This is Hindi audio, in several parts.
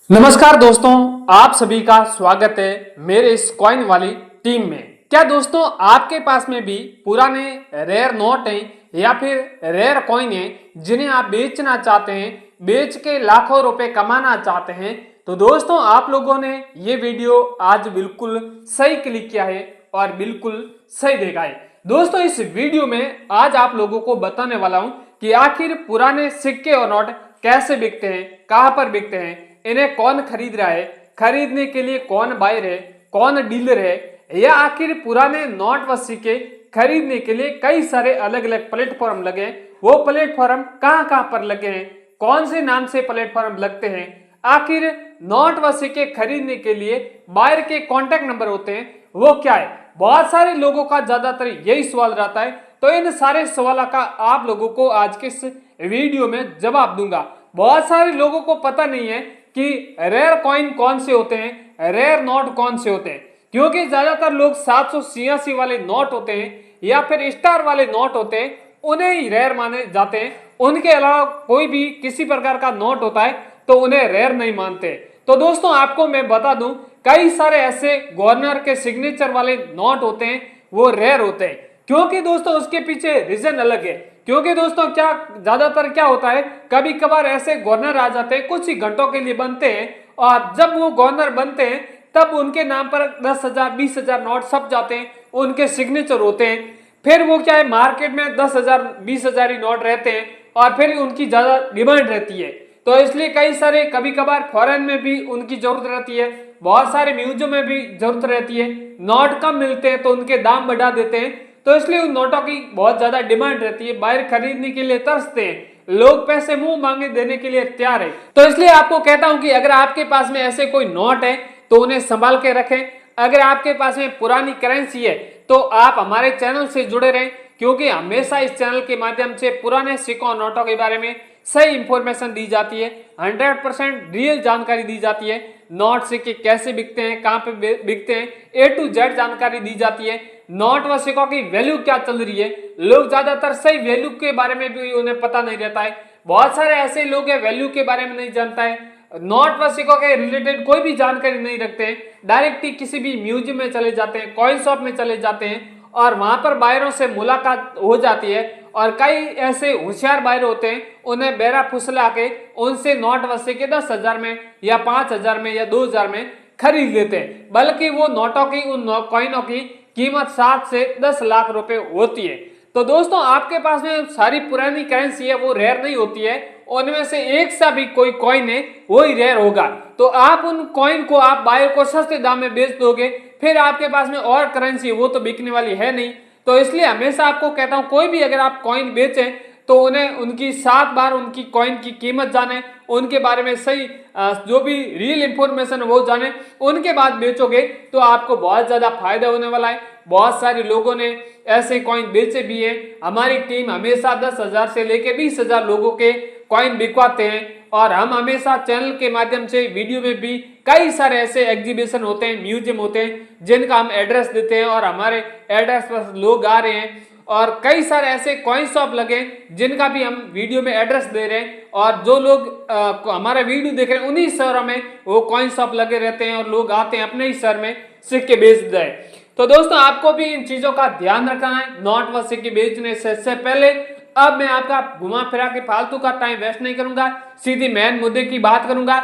नमस्कार दोस्तों, आप सभी का स्वागत है मेरे इस कॉइन वाली टीम में। क्या दोस्तों आपके पास में भी पुराने रेयर नोट हैं या फिर रेयर कॉइन हैं जिन्हें आप बेचना चाहते हैं, बेच के लाखों रुपए कमाना चाहते हैं? तो दोस्तों आप लोगों ने ये वीडियो आज बिल्कुल सही क्लिक किया है और बिल्कुल सही देखा है। दोस्तों इस वीडियो में आज आप लोगों को बताने वाला हूं कि आखिर पुराने सिक्के और नोट कैसे बिकते हैं, कहां पर बिकते हैं, इन्हें कौन खरीद रहा है, खरीदने के लिए कौन बायर है, कौन डीलर है, या आखिर पुराने नोट व सिक्के खरीदने के लिए कई सारे अलग अलग प्लेटफॉर्म लगे हैं। वो प्लेटफॉर्म कहां कहां पर लगे हैं, कौन से नाम से प्लेटफॉर्म लगते हैं, आखिर नोट व सिक्के खरीदने के लिए बायर के कॉन्टेक्ट नंबर होते हैं वो क्या है। बहुत सारे लोगों का ज्यादातर यही सवाल रहता है, तो इन सारे सवालों का आप लोगों को आज के इस वीडियो में जवाब दूंगा। बहुत सारे लोगों को पता नहीं है कि रेयर कॉइन कौन से होते हैं, रेयर नोट कौन से होते हैं, क्योंकि ज्यादातर लोग 786 वाले नोट होते हैं या फिर स्टार वाले नोट होते हैं उन्हें ही रेयर माने जाते हैं। उनके अलावा कोई भी किसी प्रकार का नोट होता है तो उन्हें रेयर नहीं मानते। तो दोस्तों आपको मैं बता दूं, कई सारे ऐसे गवर्नर के सिग्नेचर वाले नोट होते हैं वो रेयर होते हैं, क्योंकि दोस्तों उसके पीछे रीजन अलग है। क्योंकि दोस्तों क्या ज्यादातर क्या होता है, कभी कभार ऐसे गवर्नर आ जाते हैं, कुछ ही घंटों के लिए बनते हैं, और जब वो गवर्नर बनते हैं तब उनके नाम पर 10,000 20,000 नोट छप जाते हैं, उनके सिग्नेचर होते हैं। फिर वो क्या है, मार्केट में 10,000 20,000 ही नोट रहते हैं और फिर उनकी ज्यादा डिमांड रहती है। तो इसलिए कई सारे कभी कभार फॉरेन में भी उनकी जरूरत रहती है, बहुत सारे म्यूजियम में भी जरूरत रहती है। नोट कम मिलते हैं तो उनके दाम बढ़ा देते हैं, तो इसलिए उन नोटों की बहुत ज्यादा डिमांड रहती है, बाहर खरीदने के लिए तरसते हैं, लोग पैसे मुंह मांगे देने के लिए तैयार है। तो इसलिए आपको कहता हूं कि अगर आपके पास में ऐसे कोई नोट है तो उन्हें संभाल के रखें। अगर आपके पास में पुरानी करेंसी है तो आप हमारे चैनल से जुड़े रहें, क्योंकि हमेशा इस चैनल के माध्यम से पुराने सिक्कों और नोटों के बारे में सही इंफॉर्मेशन दी जाती है, 100% रियल जानकारी दी जाती है। नोट सिक्के कैसे बिकते हैं, कहां पे बिकते हैं, A to Z जानकारी दी जाती है। नोट व सिक्कों की वैल्यू क्या चल रही है, लोग ज्यादातर सही वैल्यू के बारे में भी उन्हें पता नहीं रहता है। बहुत सारे ऐसे लोग हैं वैल्यू के बारे में नहीं जानता है, नोट व सिक्कों के रिलेटेड कोई भी जानकारी नहीं रखते हैं, डायरेक्ट ही किसी भी म्यूजियम में चले जाते हैं, कॉइन शॉप में चले जाते हैं और वहां पर बायरों से मुलाकात हो जाती है। और कई ऐसे होशियार बायर होते हैं, उन्हें बेरा फुसला के उनसे नोट व सिक्के 10,000 में या 5,000 में या 2,000 में खरीद लेते हैं, बल्कि वो नोटों की उन कॉइनों की कीमत 7 से 10 लाख रुपए होती है। तो दोस्तों आपके पास में सारी पुरानी करेंसी है वो रेयर नहीं होती है, उनमें से एक सा भी कोई कॉइन है वो ही रेयर होगा। तो आप उन कॉइन को आप बायर को सस्ते दाम में बेच दोगे, फिर आपके पास में और करेंसी वो तो बिकने वाली है नहीं। तो इसलिए हमेशा आपको कहता हूं, कोई भी अगर आप कॉइन बेचें तो उन्हें उनकी 7 बार उनकी कॉइन की कीमत जाने, उनके बारे में सही जो भी रियल इंफॉर्मेशन वो जाने, उनके बाद बेचोगे तो आपको बहुत ज्यादा फायदा होने वाला है। बहुत सारे लोगों ने ऐसे कॉइन बेचे भी हैं, हमारी टीम हमेशा 10,000 से लेके 20,000 लोगों के कॉइन बिकवाते हैं, और हम हमेशा चैनल के माध्यम से वीडियो में भी कई सारे ऐसे एग्जीबिशन होते हैं, म्यूजियम होते हैं जिनका हम एड्रेस देते हैं और हमारे एड्रेस पर लोग आ रहे हैं, और कई सारे ऐसे कॉइन शॉप लगे जिनका भी हम वीडियो में एड्रेस दे रहे हैं, और जो लोग हमारा वीडियो देख रहे हैं उन्हीं शहरों में वो कॉइन शॉप लगे रहते हैं और लोग आते हैं अपने ही शहर में सिक्के बेच दें। तो दोस्तों आपको भी इन चीजों का ध्यान रखना है नोट व सिक्के बेचने से पहले। अब मैं आपका घुमा फिरा के फालतू का टाइम वेस्ट नहीं करूंगा, सीधी मेन मुद्दे की बात करूंगा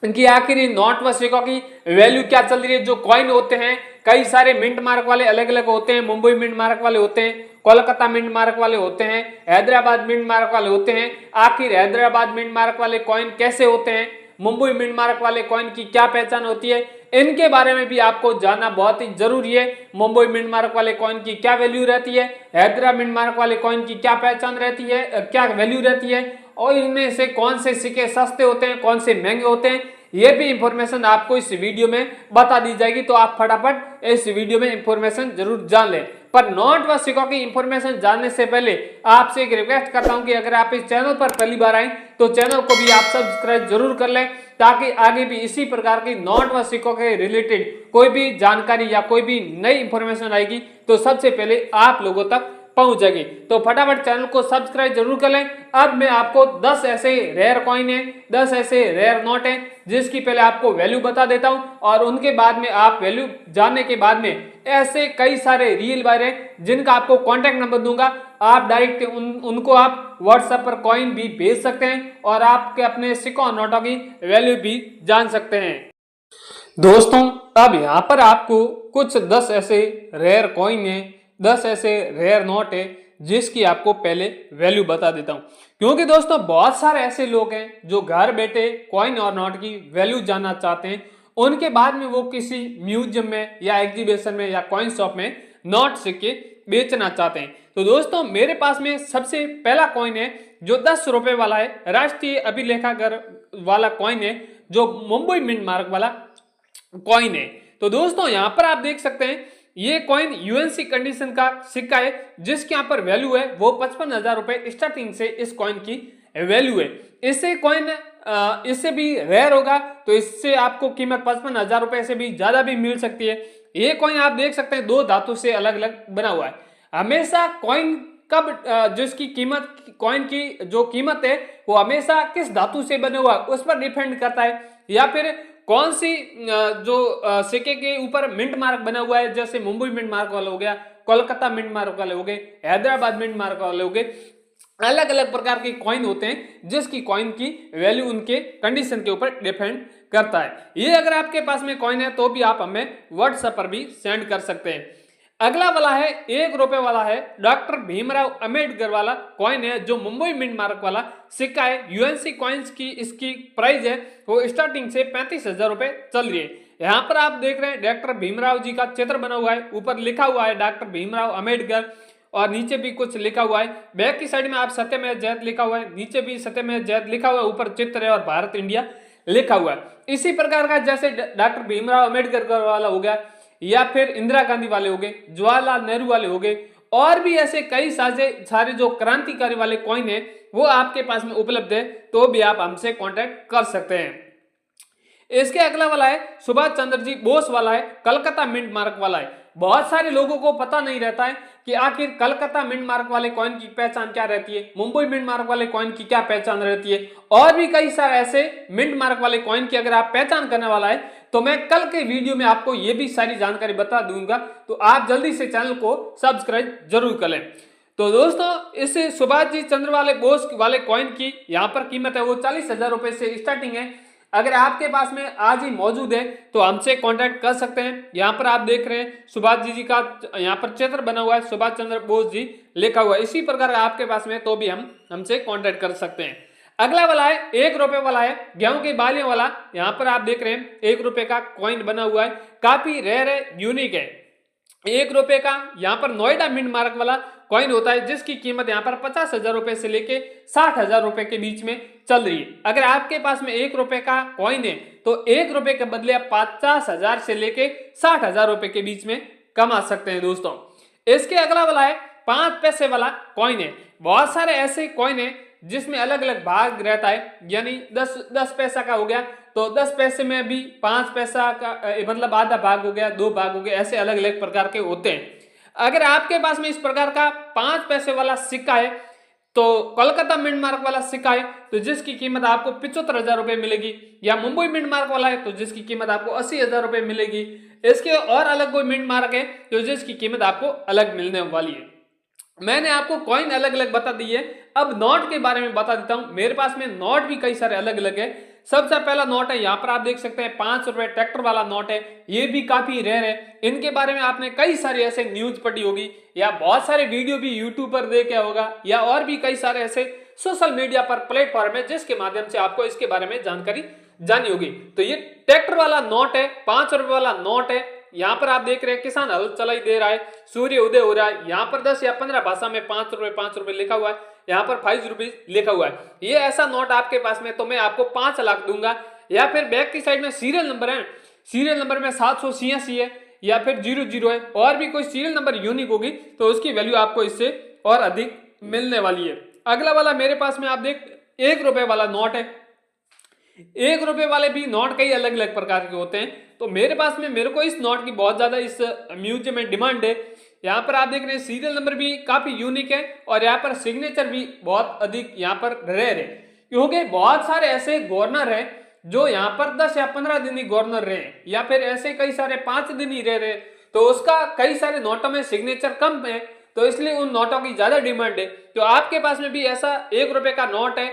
कि आखिर इन नोट व सिक्कों की वैल्यू क्या चल रही है। जो कॉइन होते हैं कई सारे मिंट मार्क वाले अलग अलग होते हैं, मुंबई मिंट मार्क वाले होते हैं, कोलकाता मिंट मार्क वाले होते हैं, हैदराबाद मिंट मार्क वाले होते हैं। आखिर हैदराबाद मिंट मार्क वाले कॉइन कैसे होते हैं, मुंबई मिंट मार्क वाले कॉइन की क्या पहचान होती है, इनके बारे में भी आपको जानना बहुत ही जरूरी है। मुंबई मिंट मार्क वाले कॉइन की क्या वैल्यू रहती है, हैदराबाद मिंट मार्क वाले कॉइन की क्या पहचान रहती है, क्या वैल्यू रहती है, और इनमें से कौन से सिक्के सस्ते होते हैं, कौन से महंगे होते हैं, ये भी इंफॉर्मेशन आपको इस वीडियो में बता दी जाएगी। तो आप फटाफट इस वीडियो में इंफॉर्मेशन जरूर जान लें। पर नोट व सिक्कों की इंफॉर्मेशन जानने से पहले आपसे एक रिक्वेस्ट करता हूं कि अगर आप इस चैनल पर पहली बार आए तो चैनल को भी आप सब्सक्राइब जरूर कर लें, ताकि आगे भी इसी प्रकार की नोट व सिक्कों के रिलेटेड कोई भी जानकारी या कोई भी नई इंफॉर्मेशन आएगी तो सबसे पहले आप लोगों तक पहुंच जाएगी। तो फटाफट चैनल को सब्सक्राइब जरूर कर लें। अब मैं आपको 10 ऐसे रेयर कॉइन है, 10 ऐसे रेयर नोट है जिसकी पहले आपको वैल्यू बता देता हूं और उनके बाद में आप वैल्यू जानने के बाद में ऐसे कई सारे रियल बायर हैं जिनका आपको कॉन्टैक्ट नंबर दूंगा। आप डायरेक्ट उनको आप व्हाट्सएप पर कॉइन भी भेज सकते हैं और आपके अपने सिक्कों और नोटों की वैल्यू भी जान सकते हैं। दोस्तों अब यहाँ पर आपको कुछ 10 ऐसे रेयर कॉइन है, 10 ऐसे रेयर नोट है जिसकी आपको पहले वैल्यू बता देता हूं, क्योंकि दोस्तों बहुत सारे ऐसे लोग हैं जो घर बैठे कॉइन और नोट की वैल्यू जानना चाहते हैं। उनके बाद में वो किसी म्यूजियम में या एग्जीबिशन में या कॉइन शॉप में नोट सिक्के बेचना चाहते हैं। तो दोस्तों मेरे पास में सबसे पहला कॉइन है जो 10 रुपए वाला है, राष्ट्रीय अभिलेखागार वाला कॉइन है, जो मुंबई मिंट मार्क वाला कॉइन है। तो दोस्तों यहां पर आप देख सकते हैं ये कॉइन यूएनसी कंडीशन का सिक्का है जिसके यहाँ पर वैल्यू है वो 55,000 रुपए स्टार्टिंग से इस कॉइन की वैल्यू है। इससे कॉइन इससे भी रेयर होगा तो इससे आपको कीमत 55,000 रुपए से भी ज्यादा भी मिल सकती है। ये कॉइन आप देख सकते हैं 2 धातु से अलग अलग बना हुआ है। हमेशा कॉइन कब जिसकी कीमत कॉइन की जो कीमत है वो हमेशा किस धातु से बने हुआ है उस पर डिपेंड करता है, या फिर कौन सी जो सिक्के के ऊपर मिंट मार्क बना हुआ है, जैसे मुंबई मिंट मार्क वाला हो गया, कोलकाता मिंट मार्क वाले हो गए, हैदराबाद मिंट मार्क वाले हो गए। अलग अलग प्रकार के कॉइन होते हैं जिसकी कॉइन की वैल्यू उनके कंडीशन के ऊपर डिपेंड करता है। ये अगर आपके पास में कॉइन है तो भी आप हमें व्हाट्सएप पर भी सेंड कर सकते हैं। अगला वाला है 1 रुपए वाला है, डॉक्टर भीमराव अंबेडकर वाला कॉइन है जो मुंबई मिंट मार्क वाला सिक्का है। यूएनसी कॉइन्स की इसकी प्राइस है वो स्टार्टिंग से 35,000 रुपए चल रही है। यहाँ पर आप देख रहे हैं डॉक्टर भीमराव जी का चित्र बना हुआ है, ऊपर लिखा हुआ है डॉक्टर भीमराव अंबेडकर और नीचे भी कुछ लिखा हुआ है। बैक की साइड में आप सत्यमेव जयते लिखा हुआ है, नीचे भी सत्यमेव जयते लिखा हुआ है, ऊपर चित्र है और भारत इंडिया लिखा हुआ है। इसी प्रकार का जैसे डॉक्टर भीमराव अंबेडकर वाला हो गया या फिर इंदिरा गांधी वाले हो गए, जवाहरलाल नेहरू वाले हो गए, और भी ऐसे कई सारे जो क्रांतिकारी वाले कॉइन है वो आपके पास में उपलब्ध है तो भी आप हमसे कांटेक्ट कर सकते हैं। इसके अगला वाला है सुभाष चंद्र जी बोस वाला है, कलकत्ता मिंट मार्क वाला है। बहुत सारे लोगों को पता नहीं रहता है कि आखिर कलकत्ता मिंट मार्क वाले कॉइन की पहचान क्या रहती है, मुंबई मिंट मार्क वाले कॉइन की क्या पहचान रहती है, और भी कई सारे ऐसे मिंट मार्क वाले कॉइन की अगर आप पहचान करने वाला है तो मैं कल के वीडियो में आपको ये भी सारी जानकारी बता दूंगा। तो आप जल्दी से चैनल को सब्सक्राइब जरूर कर लें। तो दोस्तों इस सुभाष जी चंद्र वाले बोस वाले कॉइन की यहाँ पर कीमत है वो 40,000 रुपए से स्टार्टिंग है। अगर आपके पास में आज ही मौजूद है तो हमसे कांटेक्ट कर सकते हैं। यहाँ पर आप देख रहे हैं सुभाष जी का यहाँ पर चित्र बना हुआ है, सुभाष चंद्र बोस जी लिखा हुआ है। इसी प्रकार आपके पास में तो भी हम हमसे कांटेक्ट कर सकते हैं। अगला वाला है 1 रुपए वाला है, गेहूं की बालियों वाला। यहाँ पर आप देख रहे हैं 1 रुपए का कॉइन बना हुआ है, काफी रेयर है, यूनिक है। 1 रुपए का यहाँ पर नोएडा मिंट मार्क वाला कॉइन होता है जिसकी कीमत यहाँ पर 50,000 रुपए से लेके 60,000 रुपए के बीच में चल रही है। अगर आपके पास में 1 रुपए का कॉइन है तो 1 रुपए के बदले आप 50,000 से लेके 60,000 रुपए के बीच में कमा सकते हैं दोस्तों। इसके अगला वाला है 5 पैसे वाला कॉइन है। बहुत सारे ऐसे कॉइन है जिसमें अलग अलग भाग रहता है, यानी 10 पैसा का हो गया तो 10 पैसे में भी 5 पैसा का मतलब आधा भाग हो गया, 2 भाग हो गए, ऐसे अलग अलग प्रकार के होते हैं। अगर आपके पास में इस प्रकार का 5 पैसे वाला सिक्का है तो कोलकाता मिंट मार्क वाला सिक्का है तो जिसकी कीमत आपको 75,000 रुपए मिलेगी, या मुंबई मिंट मार्क वाला है तो जिसकी कीमत आपको 80,000 रुपए मिलेगी। इसके और अलग कोई मिंट मार्क है तो जिसकी कीमत आपको अलग मिलने वाली है। मैंने आपको कॉइन अलग अलग बता दी है, अब नोट के बारे में बता देता हूं। मेरे पास में नोट भी कई सारे अलग अलग है। सबसे पहला नोट है यहाँ पर आप देख सकते हैं 5 रुपए ट्रैक्टर वाला नोट है, ये भी काफी रेयर है। इनके बारे में आपने कई सारे ऐसे न्यूज पढ़ी होगी या बहुत सारे वीडियो भी यूट्यूब पर देखा होगा, या और भी कई सारे ऐसे सोशल मीडिया पर प्लेटफॉर्म है जिसके माध्यम से आपको इसके बारे में जानकारी जानी होगी। तो ये ट्रैक्टर वाला नोट है, 5 रुपए वाला नोट है। यहाँ पर आप देख रहे हैं किसान हल चलाई दे रहा है, सूर्य उदय हो रहा है। यहाँ पर 10 या 15 भाषा में 5 रुपए लिखा हुआ है, यहाँ पर 5 रुपीज लिखा हुआ है। ये ऐसा नोट आपके पास में तो मैं आपको 5 लाख दूंगा। या फिर बैक की साइड में सीरियल नंबर है, सीरियल नंबर में 786 है या फिर 00 है, और भी कोई सीरियल नंबर यूनिक होगी तो उसकी वैल्यू आपको इससे और अधिक मिलने वाली है। अगला वाला मेरे पास में आप देख 1 रुपए वाला नोट है। 1 रुपए वाले भी नोट कई अलग अलग प्रकार के होते हैं। तो मेरे पास में मेरे को इस नोट की बहुत ज्यादा इस म्यूजियम में डिमांड है। यहाँ पर आप देख रहे हैं सीरियल नंबर भी काफी यूनिक है और यहाँ पर सिग्नेचर भी बहुत अधिक यहाँ पर रेयर है, क्योंकि बहुत सारे ऐसे गवर्नर हैं जो यहाँ पर 10 या 15 दिन ही गवर्नर रहे या फिर ऐसे कई सारे 5 दिन ही रहे, तो उसका कई सारे नोटों में सिग्नेचर कम है, तो इसलिए उन नोटों की ज्यादा डिमांड है। तो आपके पास में भी ऐसा 1 रुपए का नोट है,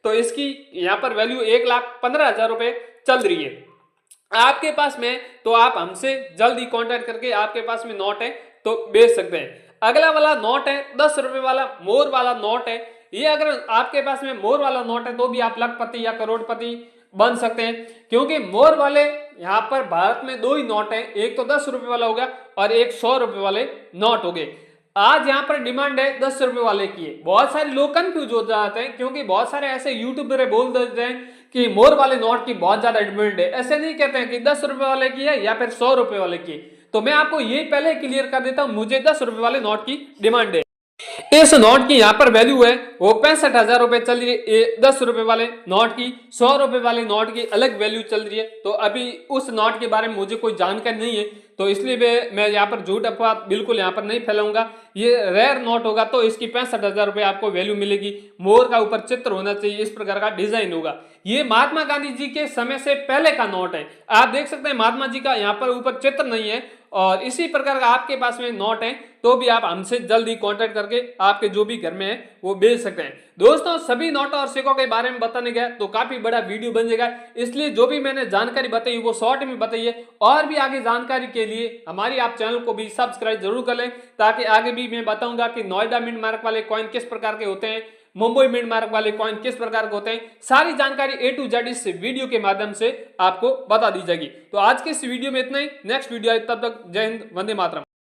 तो इसकी यहाँ पर वैल्यू 1,15,000 रुपए चल रही है आपके पास में, तो आप हमसे जल्दी कांटेक्ट करके आपके पास में नोट है तो बेच सकते हैं। अगला वाला नोट है 10 रुपए वाला मोर वाला नोट है। ये अगर आपके पास में मोर वाला नोट है तो भी आप लखपति या करोड़पति बन सकते हैं, क्योंकि मोर वाले यहाँ पर भारत में 2 ही नोट है, एक तो 10 रुपए वाला होगा और एक 100 रुपए वाले नोट हो गए। आज यहाँ पर डिमांड है 10 रुपए वाले की है। बहुत सारे लोग कंफ्यूज हो जाते हैं, क्योंकि बहुत सारे ऐसे यूट्यूबर बोल देते हैं कि मोर वाले नोट की बहुत ज्यादा डिमांड है। ऐसे नहीं कहते हैं कि 10 रुपए वाले की है या फिर 100 रुपए वाले की। तो मैं आपको ये पहले क्लियर कर देता हूं, मुझे 10 रुपए वाले नोट की डिमांड है। इस नोट की यहाँ पर वैल्यू है वो 65,000 रुपए चल रही है 10 रुपए वाले नोट की। 100 रुपए वाले नोट की अलग वैल्यू चल रही है। तो अभी उस नोट के बारे में मुझे कोई जानकारी नहीं है, तो इसलिए मैं यहाँ पर झूठ अफवाह बिल्कुल यहाँ पर नहीं फैलाऊंगा। ये रेयर नोट होगा तो इसकी 65,000 रुपए आपको वैल्यू मिलेगी। मोर का ऊपर चित्र होना चाहिए, इस प्रकार का डिजाइन होगा। ये महात्मा गांधी जी के समय से पहले का नोट है। आप देख सकते हैं महात्मा जी का यहाँ पर ऊपर चित्र नहीं है, और इसी प्रकार का आपके पास में नोट है तो भी आप हमसे जल्दी कांटेक्ट करके आपके जो भी घर में है वो बेच सकते हैं। दोस्तों, सभी नोटों और सिक्कों के बारे में बताने गया तो काफी बड़ा वीडियो बन जाएगा, इसलिए जो भी मैंने जानकारी बताई वो शॉर्ट में बताइए। और भी आगे जानकारी के लिए हमारी आप चैनल को भी सब्सक्राइब जरूर कर लें, ताकि आगे भी मैं बताऊंगा कि नोएडा मिंट मार्क वाले कॉइन किस प्रकार के होते हैं, मुंबई मिंट मार्क वाले कॉइन किस प्रकार के होते हैं। सारी जानकारी A to Z इस वीडियो के माध्यम से आपको बता दी जाएगी। तो आज के इस वीडियो में इतना ही। नेक्स्ट वीडियो तब तक जय हिंद, वंदे मातरम।